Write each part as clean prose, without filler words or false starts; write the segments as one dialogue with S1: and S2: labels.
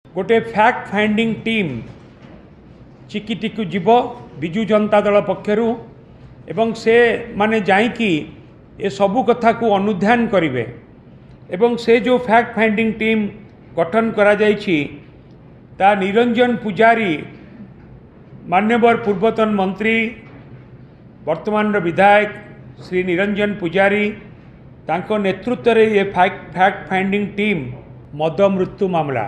S1: गोटे fact finding team Chikiti को जीव विजु जनता दल पक्षर एवं से माने जाइकी ए सबू कथा को अनुध्यान करेंगे एवं से जो फैक्ट फाइंडिंग टीम गठन करा जाइछि ता निरंजन पुजारी मान्यवर पूर्वतन मंत्री वर्तमान विधायक श्री निरंजन पुजारी तांको नेतृत्व रे ये फैक्ट फाइंडिंग टीम मद मृत्यु मामला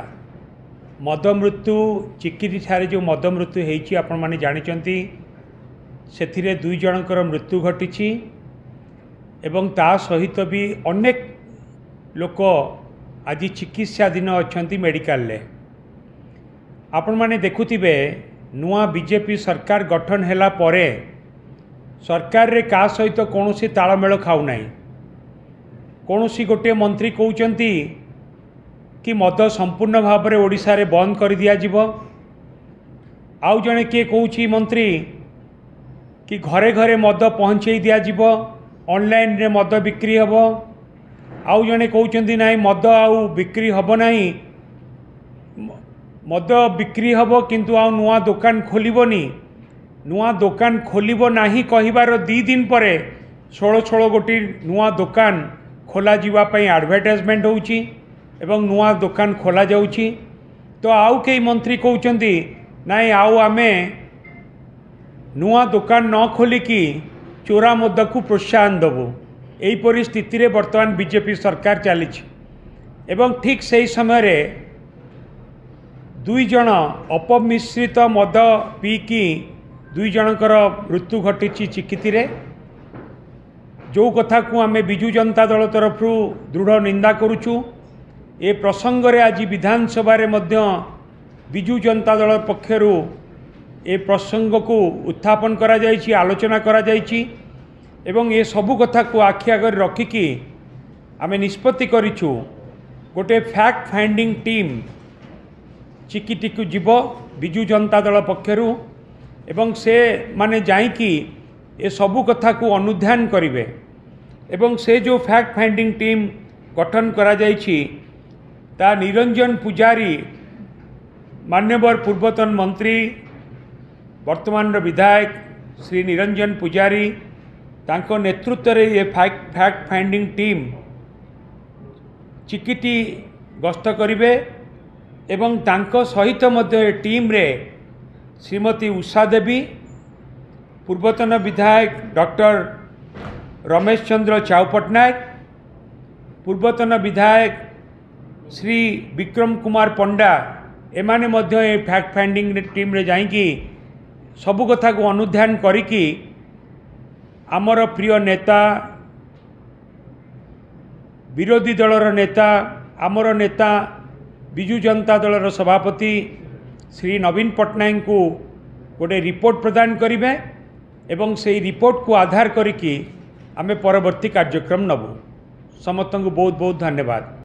S1: मद मृत्यु चिकिटी ठारे जो मद मृत्यु होती आपण माने जानिचंती सेथिरे दुई जनकर मृत्यु घटी एवं ता सहित भी अनेक लोक आज चिकित्साधीन अच्छा मेडिकल ले आपण माने देखुथिबे नुआ बीजेपी सरकार गठन हैला परे सरकार रे का सहित कौनसी तालमेल खाऊ नाही कौनसी गोटे मंत्री कहउचंती कि मद संपूर्ण भाव में ओडिशा रे बंद कर दिया जिवो आउ जने किए कहउची मंत्री कि घरे घरे मद पहुँचे दिया जिवो ऑनलाइन रे मद बिक्री हबो आउ जने कहउचंती नाही मद आउ बिक्री हबो नाही मद बिक्री हबो किंतु आउ नुआ दुकान खोलिबोनी नुआ दुकान खोलिबो नाही कहिबार 2 दिन परे 16 गोटी नुआ दुकान खोला जीवा पई एडवर्टाइजमेंट होउची एवं नुआ दुकान खोला जाउची तो आउ कई मंत्री कहउचंती नाही आउ आमे नुआ दुकान न खोलिकी चोरा मद को प्रोत्साहन देबू यही परिस्थिति रे वर्तमान बीजेपी सरकार चली एवं ठीक सही समय रे दुई जन अपमिश्रित मद पीकी दुई जनकर मृत्यु घटी चिकिटी रे जो कथा को आमे बिजु जनता दल तरफ दृढ़ निंदा करुचु ए प्रसंग रे आज विधानसभा रे मध्य बिजु जनता दल पक्षर ए प्रसंग को उत्थापन करा जायछि आलोचना करा जायछि एवं ये सबू कथा को आखि आगे रखिकी आमे निष्पत्ति करिछु गोटे फैक्ट फाइंडिंग टीम चिकिटी को जीव बिजु जनता दल पक्षर एवं से माने जाइकी ए सबू कथा को अनुध्यान करेंगे एवं से जो फैक्ट फाइंडिंग टीम गठन करा जाइछि ता निरंजन पुजारी मान्यवर पूर्वतन मंत्री वर्तमान विधायक श्री निरंजन पुजारी तांको नेतृत्व रे ये फैक्ट फाइंडिंग टीम चिकिटी गस्त करिवे एवं तांको सहित मध्य टीम रे श्रीमती उषा देवी पूर्वतन विधायक डॉक्टर रमेश चंद्र चाउ पट्टनायक पूर्वतन विधायक श्री विक्रम कुमार पंडा एमाने मध्य ए फैक्ट फाइंडिंग टीम रे जाइकी सबू कथा को अनुध्यान करिकी आमर प्रिय नेता विरोधी दलर नेता आमर नेता बिजु जनता दलर सभापति श्री नवीन पट्टनायक को गोटे रिपोर्ट प्रदान करेंगे एवं से रिपोर्ट को आधार करिकी आमे परवर्ती कार्यक्रम नबू समस्त को बहुत बहुत धन्यवाद।